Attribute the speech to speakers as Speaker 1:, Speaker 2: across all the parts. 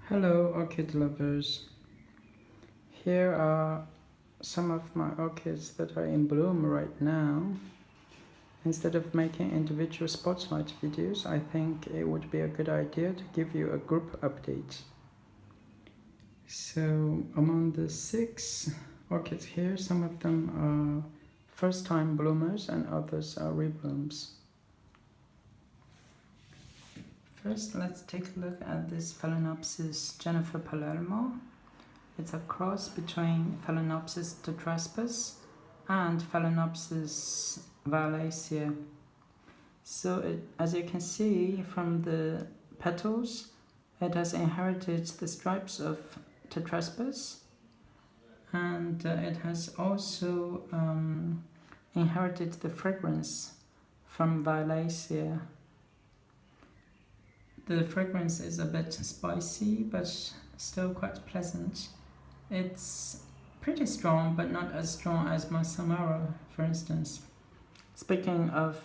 Speaker 1: Hello orchid lovers, here are some of my orchids that are in bloom right now. Instead of making individual spotlight videos, I think it would be a good idea to give you a group update. So among the 6 orchids here, some of them are first time bloomers and others are reblooms. First, let's take a look at this Phalaenopsis Jennifer Palermo. It's a cross between Phalaenopsis tetraspis and Phalaenopsis violacea. So as you can see from the petals, it has inherited the stripes of tetraspis, and it has also inherited the fragrance from violacea. The fragrance is a bit spicy, but still quite pleasant. It's pretty strong, but not as strong as my Samara, for instance. Speaking of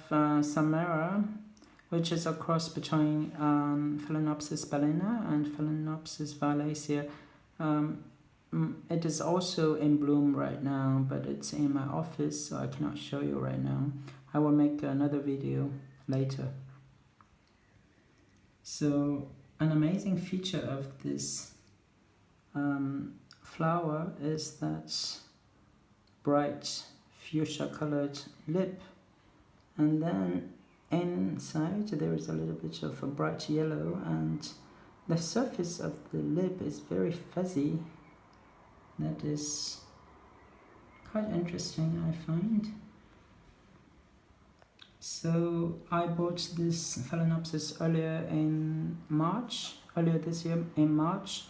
Speaker 1: Samara, which is a cross between Phalaenopsis balena and Phalaenopsis violacea, it is also in bloom right now, but it's in my office, so I cannot show you right now. I will make another video later. So an amazing feature of this flower is that bright fuchsia colored lip, and then inside there is a little bit of a bright yellow, and the surface of the lip is very fuzzy. That is quite interesting, I find. So I bought this Phalaenopsis earlier this year in March.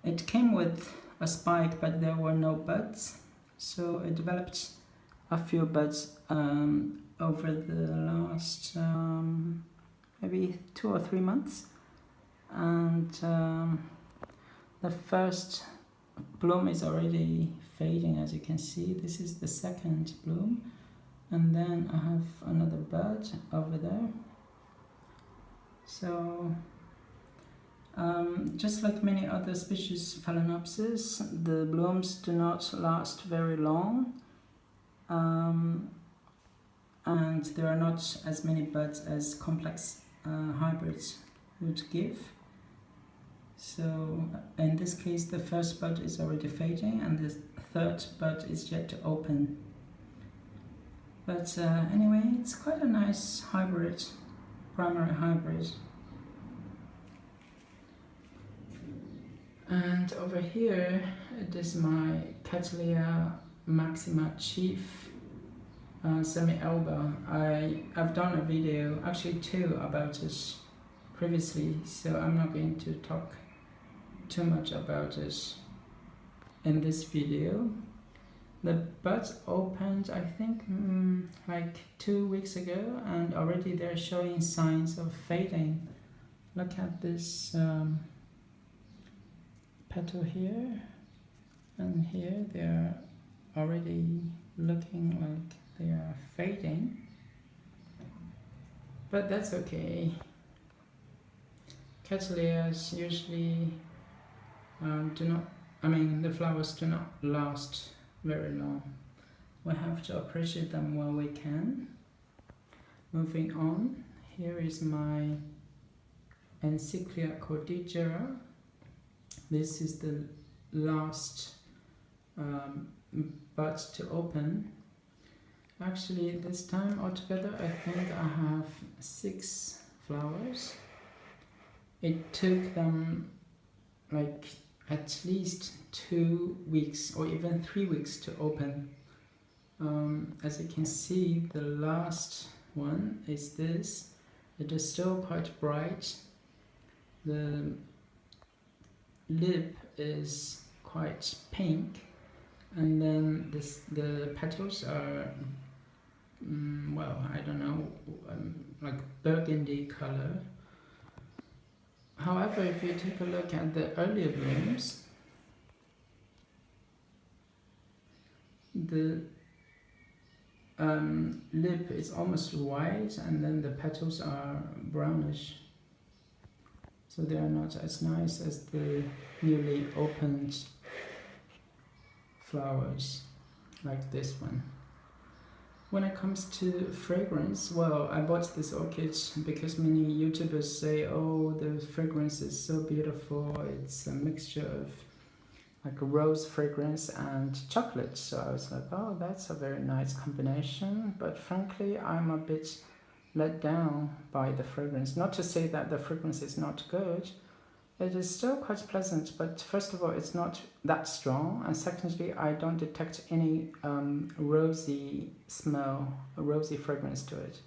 Speaker 1: It came with a spike, but there were no buds, so it developed a few buds over the last maybe 2 or 3 months, and the first bloom is already fading. As you can see, this is the second bloom, and then I have another bud over there. So just like many other species Phalaenopsis, the blooms do not last very long, and there are not as many buds as complex hybrids would give. So in this case, the first bud is already fading and the third bud is yet to open. But anyway, it's quite a nice hybrid, primary hybrid. And over here, it is my Cattleya Maxima Chief semi-alba. I've done a video, actually 2, about it previously, so I'm not going to talk too much about it in this video. The buds opened, I think, like 2 weeks ago, and already they're showing signs of fading. Look at this petal here and here. They're already looking like they are fading, but that's okay. Cattleyas usually the flowers do not last very long. We have to appreciate them while we can. Moving on, here is my Encyclia cordillera. This is the last bud to open. Actually, this time altogether I think I have 6 flowers. It took them like at least 2 weeks or even 3 weeks to open. As you can see, the last one is this. It is still quite bright. The lip is quite pink, and then the petals are well, I don't know, like burgundy color. However, if you take a look at the earlier blooms, the lip is almost white, and then the petals are brownish. so they are not as nice as the newly opened flowers like this one. When it comes to fragrance, well, I bought this orchid because many YouTubers say, oh, the fragrance is so beautiful, it's a mixture of like a rose fragrance and chocolate. So I was like, oh, that's a very nice combination. But frankly, I'm a bit let down by the fragrance. Not to say that the fragrance is not good. It is still quite pleasant, but first of all, it's not that strong. And secondly, I don't detect any rosy smell, a rosy fragrance to it.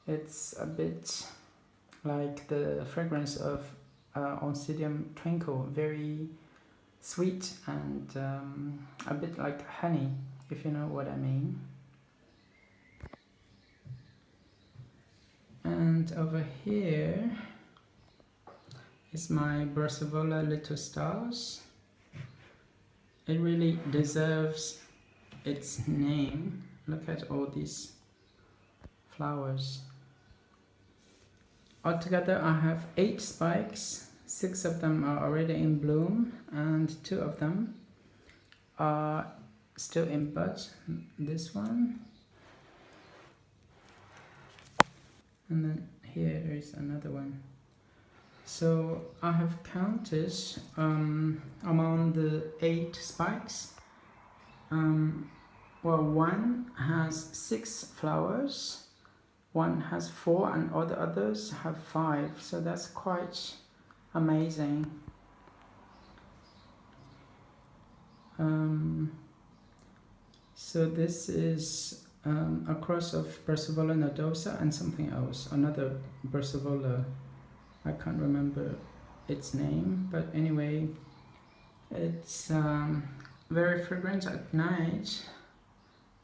Speaker 1: It's a bit like the fragrance of Oncidium Twinkle, very sweet and a bit like honey, if you know what I mean. And over here is my Brassavola Little Stars. It really deserves its name. Look at all these flowers. Altogether I have 8 spikes. 6 of them are already in bloom and 2 of them are still in bud. This one, and then here there is another one. So I have counted among the 8 spikes. Well, one has 6 flowers, one has 4, and all the others have 5. So that's quite amazing. So this is a cross of Brassavola nodosa and something else, another Brassavola. I can't remember its name, but anyway, it's very fragrant at night,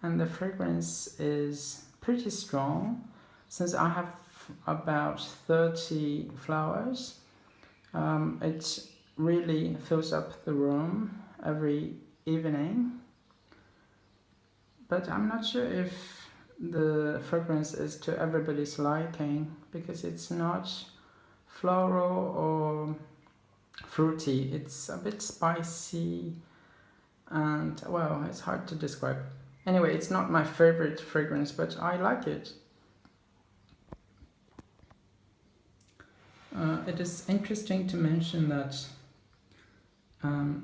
Speaker 1: and the fragrance is pretty strong. Since I have about 30 flowers, it really fills up the room every evening. But I'm not sure if the fragrance is to everybody's liking, because it's not floral or fruity. It's a bit spicy and, well, it's hard to describe. Anyway, it's not my favorite fragrance, but I like it. It is interesting to mention that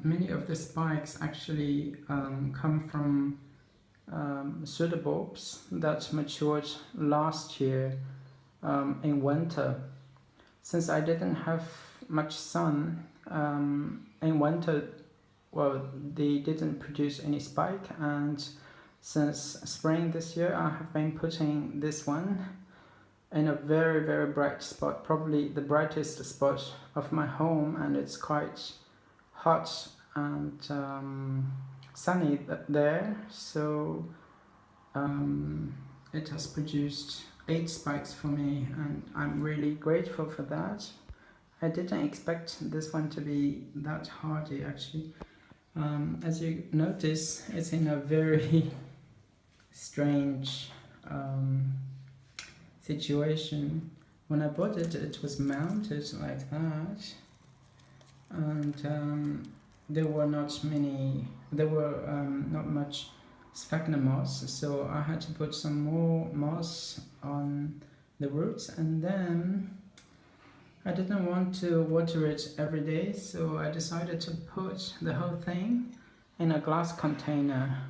Speaker 1: many of the spikes actually come from pseudobulbs that matured last year in winter. Since I didn't have much sun in winter, well, they didn't produce any spike, and since spring this year I have been putting this one in a very, very bright spot, probably the brightest spot of my home, and it's quite hot and sunny there, so it has produced 8 spikes for me, and I'm really grateful for that. I didn't expect this one to be that hardy actually. As you notice, it's in a very strange situation. When I bought it, it was mounted like that, and there were not much sphagnum moss, so I had to put some more moss on the roots, and then I didn't want to water it every day, so I decided to put the whole thing in a glass container.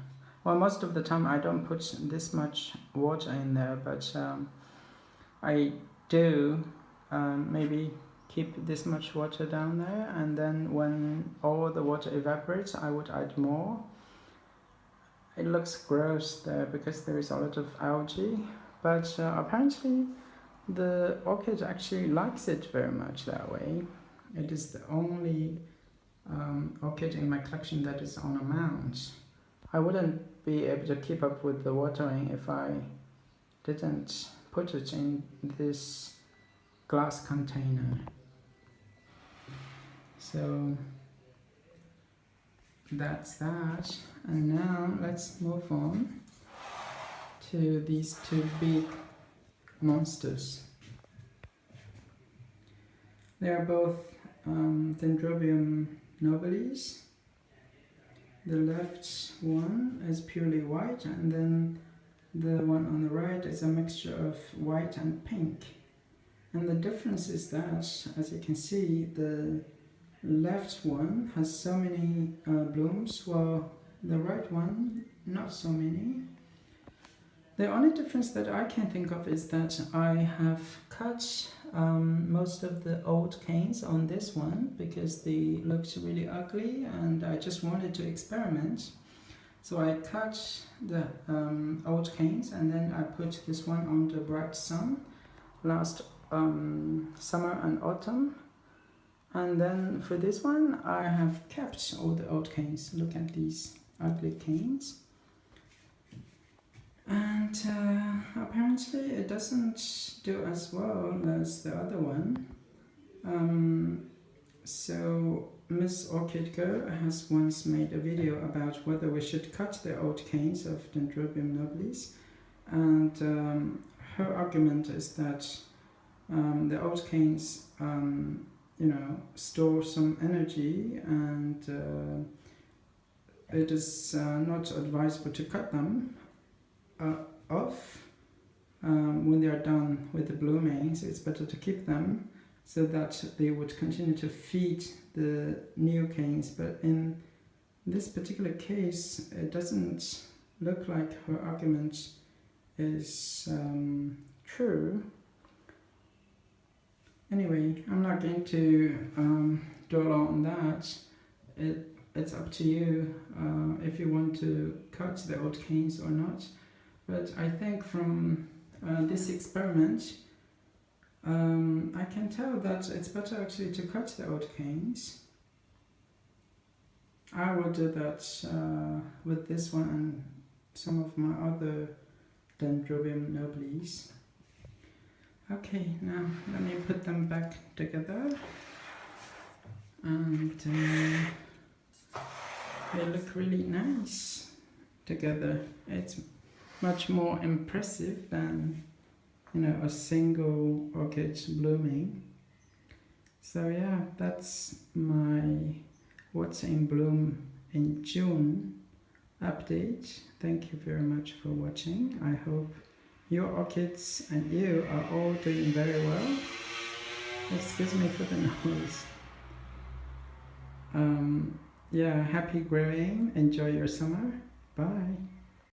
Speaker 1: Well, most of the time I don't put this much water in there, but I do maybe keep this much water down there, and then when all the water evaporates I would add more. It looks gross there because there is a lot of algae, but apparently the orchid actually likes it very much that way. It is the only orchid in my collection that is on a mount. I wouldn't be able to keep up with the watering if I didn't put it in this glass container. So that's that, and now let's move on to these 2 big monsters. They are both Dendrobium nobodies. The left one is purely white, and then the one on the right is a mixture of white and pink. And the difference is that, as you can see, the left one has so many blooms, while the right one not so many. The only difference that I can think of is that I have cut most of the old canes on this one because they looked really ugly and I just wanted to experiment. So I cut the old canes and then I put this one on the bright sun last summer and autumn. And then for this one I have kept all the old canes. Look at these ugly canes. And apparently it doesn't do as well as the other one. So Miss Orchid Girl has once made a video about whether we should cut the old canes of Dendrobium nobilis, and her argument is that the old canes, store some energy, and it is not advisable to cut them off when they are done with the blooming. So it's better to keep them so that they would continue to feed the new canes. But in this particular case, it doesn't look like her argument is true. Anyway, I'm not going to dwell on that. It's up to you if you want to cut the old canes or not. But I think from this experiment, I can tell that it's better actually to cut the old canes. I will do that with this one and some of my other Dendrobium nobilis. Okay, now let me put them back together. And they look really nice together. It's much more impressive than a single orchid blooming. So yeah, that's my What's in Bloom in June update. Thank you very much for watching. I hope your orchids and you are all doing very well. Excuse me for the noise. Yeah, happy growing. Enjoy your summer. Bye.